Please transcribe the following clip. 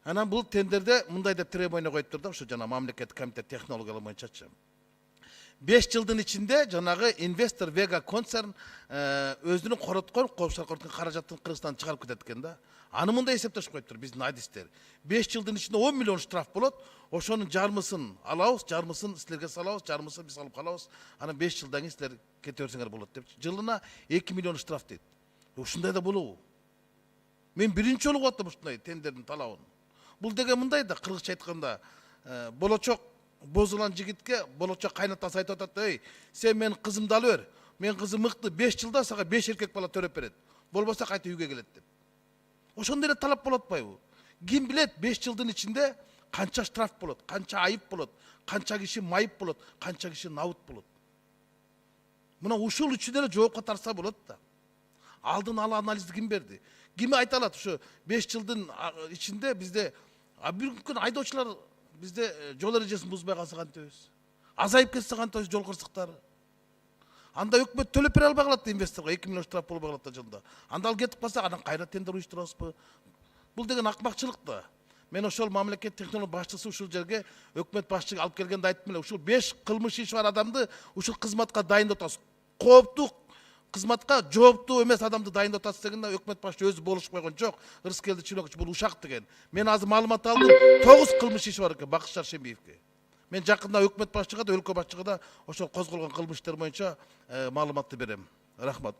Анан бул тендерде мындай деп требование коюп тур да, ушу жана мамлекеттик комитет технологиялар боюнчачы. 5 жылдын ичинде жанагы инвестор Vega концерн өзүнүн короткон коопсуздук короткон каражатын Кыргызстандан чыгарып кетет экен да. Аны мындай эсептешип коюптур биздин адистер. 5 жылдын ичинде 10 миллион штраф болот. Ошонун жармысын алабыз, жармысын силерге салабыз, жармысын биз алып калабыз. Анан 5 жылдан кийин силер кете берсеңер болот деп. Жылына 2 миллион штраф дейт. Ушундай да болобу? Мен биринчи жолу угуп аттым ушундай тендердин талабын. Бул деген мындай да, кыргызча айтканда, болочок бозулан жигитке болочок кайнатасы айтып атат, "Эй, сен менин кызымды алып бер. Мен кызым мыкты, 5 жылда сага 5 эркек бала төрөп берет. Болбосо кайта үйгө келет" деп. Ошондой эле талап болот атпайбы? Ким билет 5 жылдын ичинде канча штраф болот, канча айып болот, канча киши майып болот, канча киши набыт болот. Мына ушул үчүн эле жоопко тарса болот да. Алдын ала анализди ким берди? Ким айта алат ушу 5 жылдын ичинде бизде бир күн айдоочулар бизде жол эрежесин бузбай калса кантебиз? Азайып кетсе кантебиз жол кырсыктары? Анда өкмөт төлөп бере албай калат да инвесторго 2 миллион штраф болбой калат да жылда. Анда ал кетип калса анан кайра тендер уюштурабызбы? Бул деген акмакчылык да. Мен ошол мамлекет технология башчысы ушул жерге өкмөт башчыга алып келгенде айттым эле, ушул 5 кылмыш иши бар адамды ушул кызматка дайындап атасыз. Кооптуу кызматка жооптуу эмес адамды дайындап атасыз дегенде өкмөт башчы өзү болушуп койгон жок. Ырыскелди чиновник бул ушак деген. Мен азыр маалымат алдым, 9 кылмыш иши бар экен Бакыт Шаршембиевке. Мен жакында өкмөт башчыга да өлкө башчыга да ошол козголгон кылмыштар боюнча маалыматты берем. Рахмат.